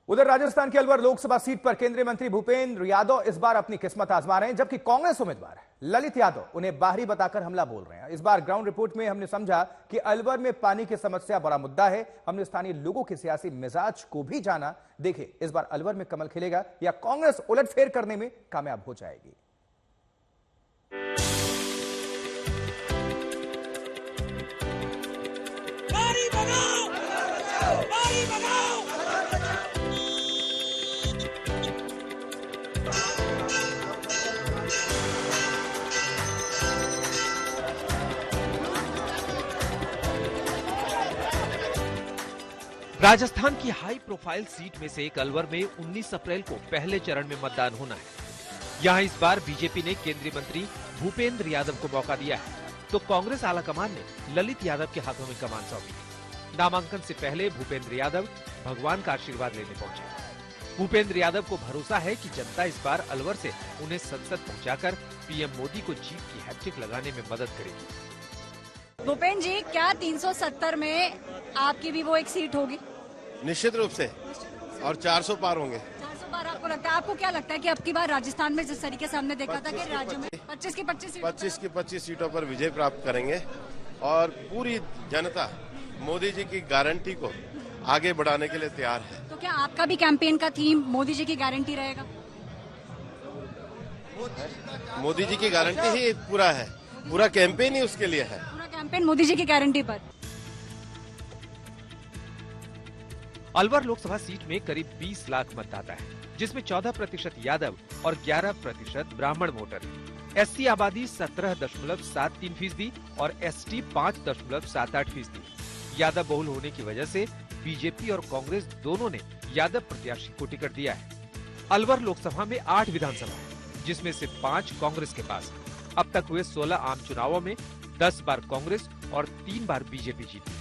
उधर राजस्थान की अलवर लोकसभा सीट पर केंद्रीय मंत्री भूपेंद्र यादव इस बार अपनी किस्मत आजमा रहे हैं, जबकि कांग्रेस उम्मीदवार ललित यादव उन्हें बाहरी बताकर हमला बोल रहे हैं। इस बार ग्राउंड रिपोर्ट में हमने समझा कि अलवर में पानी की समस्या बड़ा मुद्दा है। हमने स्थानीय लोगों के सियासी मिजाज को भी जाना। देखिए इस बार अलवर में कमल खिलेगा या कांग्रेस उलटफेर करने में कामयाब हो जाएगी। राजस्थान की हाई प्रोफाइल सीट में से एक अलवर में 19 अप्रैल को पहले चरण में मतदान होना है। यहां इस बार बीजेपी ने केंद्रीय मंत्री भूपेंद्र यादव को मौका दिया है, तो कांग्रेस आलाकमान ने ललित यादव के हाथों में कमान सौंपी। नामांकन से पहले भूपेंद्र यादव भगवान का आशीर्वाद लेने पहुंचे। भूपेंद्र यादव को भरोसा है कि जनता इस बार अलवर से उन्हें संसद पहुंचाकर पीएम मोदी को जीत की हैट्रिक लगाने में मदद करेगी। भूपेंद्र जी, क्या 370 में आपकी भी वो एक सीट होगी? निश्चित रूप से, और 400 पार होंगे। 400 पार आपको लगता है? आपको क्या लगता है कि अब की बार राजस्थान में जिस तरीके से हमने देखा था कि राज्य में 25 की 25 सीटों पर विजय प्राप्त करेंगे और पूरी जनता मोदी जी की गारंटी को आगे बढ़ाने के लिए तैयार है। तो क्या आपका भी कैंपेन का थीम मोदी जी की गारंटी रहेगा? मोदी जी की गारंटी ही पूरा है, पूरा कैंपेन ही उसके लिए है। पूरा कैंपेन मोदी जी की गारंटी पर। अलवर लोकसभा सीट में करीब 20 लाख मतदाता है, जिसमें 14% यादव और 11% ब्राह्मण वोटर है। एससी आबादी 17.73% और एसटी 5.78%। यादव बहुल होने की वजह से बीजेपी और कांग्रेस दोनों ने यादव प्रत्याशी को टिकट दिया है। अलवर लोकसभा में 8 विधानसभा है, जिसमें से 5 कांग्रेस के पास। अब तक हुए 16 आम चुनावों में 10 बार कांग्रेस और 3 बार बीजेपी जीती है।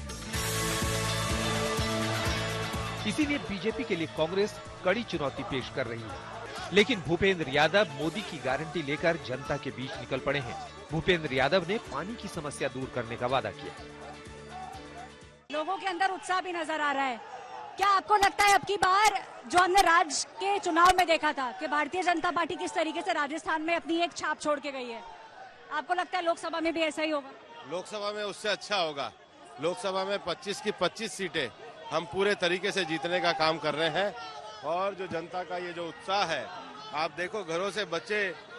इसीलिए बीजेपी के लिए कांग्रेस कड़ी चुनौती पेश कर रही है। लेकिन भूपेंद्र यादव मोदी की गारंटी लेकर जनता के बीच निकल पड़े हैं। भूपेंद्र यादव ने पानी की समस्या दूर करने का वादा किया। लोगों के अंदर उत्साह भी नजर आ रहा है। क्या आपको लगता है अब की बार जो हमने राज्य के चुनाव में देखा था कि भारतीय जनता पार्टी किस तरीके से राजस्थान में अपनी एक छाप छोड़ के गई है, आपको लगता है लोकसभा में भी ऐसा ही होगा? लोकसभा में उससे अच्छा होगा। लोकसभा में 25 की 25 सीटें हम पूरे तरीके से जीतने का काम कर रहे हैं। और जो जनता का ये जो उत्साह है, आप देखो घरों से बच्चे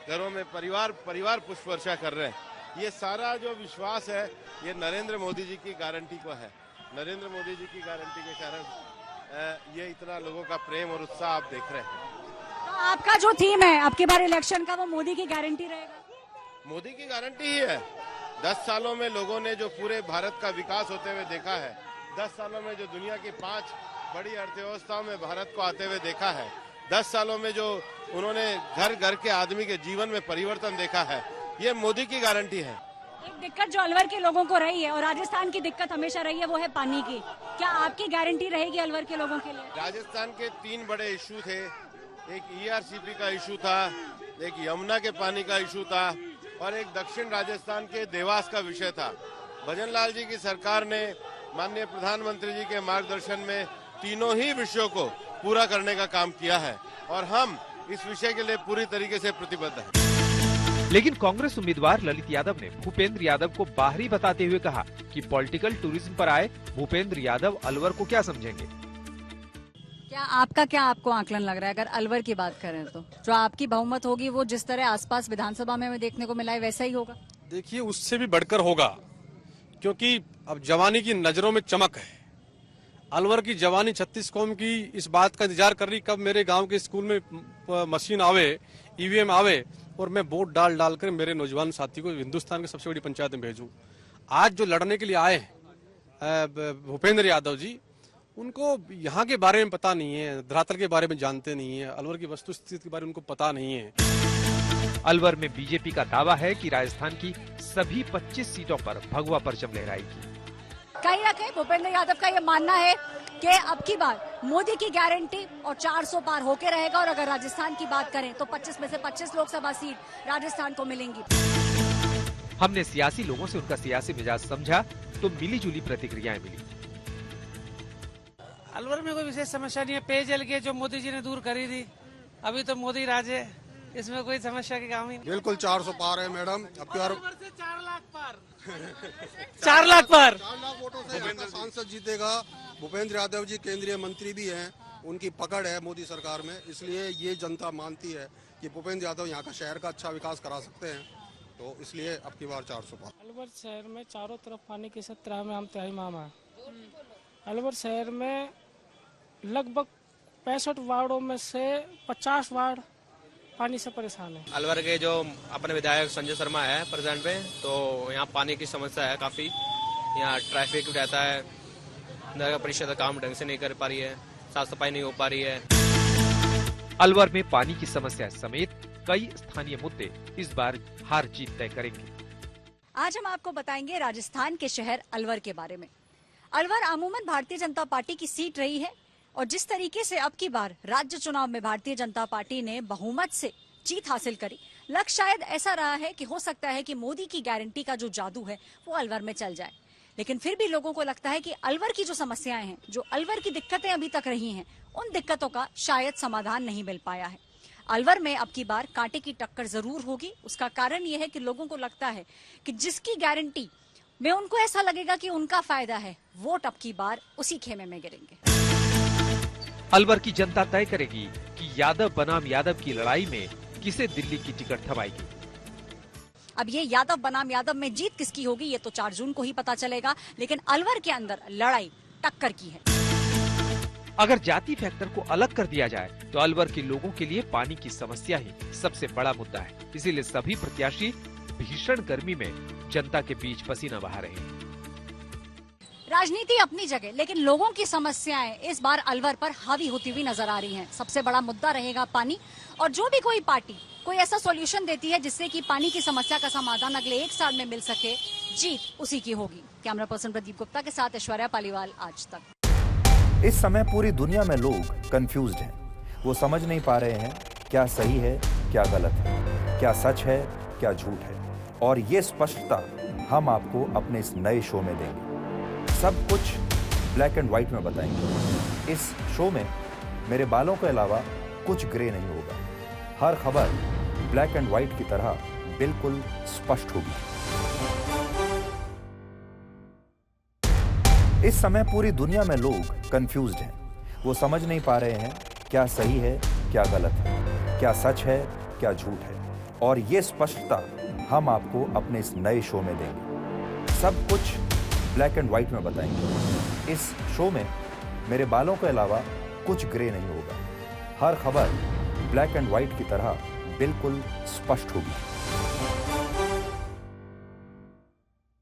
घरों में परिवार पुष्प वर्षा कर रहे हैं। ये सारा जो विश्वास है ये नरेंद्र मोदी जी की गारंटी को है। नरेंद्र मोदी जी की गारंटी के कारण ये इतना लोगों का प्रेम और उत्साह आप देख रहे हैं। तो आपका जो थीम है आपके बार इलेक्शन का, वो मोदी की गारंटी रहेगा? मोदी की गारंटी ही है। 10 सालों में लोगों ने जो पूरे भारत का विकास होते हुए देखा है, 10 सालों में जो दुनिया की 5 बड़ी अर्थव्यवस्थाओं में भारत को आते हुए देखा है, 10 सालों में जो उन्होंने घर घर के आदमी के जीवन में परिवर्तन देखा है, ये मोदी की गारंटी है। एक दिक्कत जो अलवर के लोगों को रही है और राजस्थान की दिक्कत हमेशा रही है, वो है पानी की। क्या आपकी गारंटी रहेगी अलवर के लोगों के लिए? राजस्थान के 3 बड़े इशू थे। एक ईआरसीपी का इशू था, एक यमुना के पानी का इशू था और एक दक्षिण राजस्थान के देवास का विषय था। भजन लाल जी की सरकार ने माननीय प्रधानमंत्री जी के मार्गदर्शन में तीनों ही विषयों को पूरा करने का काम किया है और हम इस विषय के लिए पूरी तरीके से प्रतिबद्ध हैं। लेकिन कांग्रेस उम्मीदवार ललित यादव ने भूपेंद्र यादव को बाहरी बताते हुए कहा कि पॉलिटिकल टूरिज्म पर आए भूपेंद्र यादव अलवर को क्या समझेंगे। क्या आपको आकलन लग रहा है, अगर अलवर की बात करें तो जो आपकी बहुमत होगी वो जिस तरह आसपास विधानसभा में देखने को मिला है वैसा ही होगा? देखिए, उससे भी बढ़कर होगा, क्योंकि अब जवानी की नजरों में चमक है। अलवर की जवानी 36 कौम की इस बात का इंतजार कर रही कब मेरे गांव के स्कूल में मशीन आवे, ईवीएम आवे और मैं वोट डाल कर मेरे नौजवान साथी को हिंदुस्तान की सबसे बड़ी पंचायत में भेजूं। आज जो लड़ने के लिए आए भूपेंद्र यादव जी, उनको यहाँ के बारे में पता नहीं है, धरातल के बारे में जानते नहीं है, अलवर की वस्तुस्थिति के बारे में उनको पता नहीं है। अलवर में बीजेपी का दावा है कि राजस्थान की सभी 25 सीटों पर भगवा परचम लहराएगी। कहीं ना कहीं भूपेंद्र यादव का ये मानना है कि अब की बार मोदी की गारंटी और 400 पार होके रहेगा और अगर राजस्थान की बात करें तो 25 में से 25 लोकसभा सीट राजस्थान को मिलेंगी। हमने सियासी लोगों से उनका सियासी मिजाज समझा तो मिली जुली प्रतिक्रियाएं मिली। अलवर में कोई विशेष समस्या नहीं है। पेयजल के जो मोदी जी ने दूर करी थी, अभी तो मोदी राज है, इसमें कोई समस्या की काम ही नहीं। बिल्कुल 400 पार है मैडम। अब की बार 4 लाख पार 4 लाख पार 4 लाख वोटों से यहाँ का सांसद जीतेगा। भूपेंद्र यादव जी केंद्रीय मंत्री भी हैं, उनकी पकड़ है मोदी सरकार में, इसलिए ये जनता मानती है कि भूपेंद्र यादव यहाँ का शहर का अच्छा विकास करा सकते हैं, तो इसलिए अब की बार 400 पार। अलवर शहर में चारों तरफ पानी की 17 में हम तिहाई मामा है। अलवर शहर में लगभग 65 वार्डों में से 50 वार्ड पानी से परेशान है। अलवर के जो अपने विधायक संजय शर्मा है प्रेजेंट पे, तो यहाँ पानी की समस्या है काफी। यहाँ ट्रैफिक रहता है, नगर परिषद काम ढंग से नहीं कर पा रही है, साफ सफाई नहीं हो पा रही है। अलवर में पानी की समस्या समेत कई स्थानीय मुद्दे इस बार हार जीत तय करेंगे। आज हम आपको बताएंगे राजस्थान के शहर अलवर के बारे में। अलवर अमूमन भारतीय जनता पार्टी की सीट रही है और जिस तरीके से अब की बार राज्य चुनाव में भारतीय जनता पार्टी ने बहुमत से जीत हासिल करी, लक्ष्य शायद ऐसा रहा है कि हो सकता है कि मोदी की गारंटी का जो जादू है वो अलवर में चल जाए। लेकिन फिर भी लोगों को लगता है कि अलवर की जो समस्याएं हैं, जो अलवर की दिक्कतें अभी तक रही हैं, उन दिक्कतों का शायद समाधान नहीं मिल पाया है। अलवर में अब की बार कांटे की टक्कर जरूर होगी। उसका कारण यह है कि लोगों को लगता है कि जिसकी गारंटी में उनको ऐसा लगेगा कि उनका फायदा है, वोट अब की बार उसी खेमे में गिरेंगे। अलवर की जनता तय करेगी कि यादव बनाम यादव की लड़ाई में किसे दिल्ली की टिकट थमाएगी। अब ये यादव बनाम यादव में जीत किसकी होगी ये तो 4 जून को ही पता चलेगा, लेकिन अलवर के अंदर लड़ाई टक्कर की है। अगर जाति फैक्टर को अलग कर दिया जाए तो अलवर के लोगों के लिए पानी की समस्या ही सबसे बड़ा मुद्दा है। इसीलिए सभी प्रत्याशी भीषण गर्मी में जनता के बीच पसीना बहा रहे हैं। राजनीति अपनी जगह, लेकिन लोगों की समस्याएं इस बार अलवर पर हावी होती हुई नजर आ रही हैं। सबसे बड़ा मुद्दा रहेगा पानी, और जो भी कोई पार्टी कोई ऐसा सॉल्यूशन देती है जिससे कि पानी की समस्या का समाधान अगले 1 साल में मिल सके, जीत उसी की होगी। कैमरा पर्सन प्रदीप गुप्ता के साथ ऐश्वर्या पालीवाल, आज तक। इस समय पूरी दुनिया में लोग कंफ्यूज्ड हैं। वो समझ नहीं पा रहे हैं क्या सही है, क्या गलत है, क्या सच है, क्या झूठ है। और ये स्पष्टता हम आपको अपने इस नए शो में देंगे। सब कुछ ब्लैक एंड व्हाइट में बताएंगे। इस शो में मेरे बालों के अलावा कुछ ग्रे नहीं होगा। हर खबर ब्लैक एंड व्हाइट की तरह बिल्कुल स्पष्ट होगी। इस समय पूरी दुनिया में लोग कंफ्यूज्ड हैं। वो समझ नहीं पा रहे हैं क्या सही है, क्या गलत है, क्या सच है, क्या झूठ है। और ये स्पष्टता हम आपको अपने इस नए शो में देंगे। सब कुछ ब्लैक एंड व्हाइट में बताएंगे। इस शो में मेरे बालों के अलावा कुछ ग्रे नहीं होगा। हर खबर ब्लैक एंड व्हाइट की तरह बिल्कुल स्पष्ट होगी।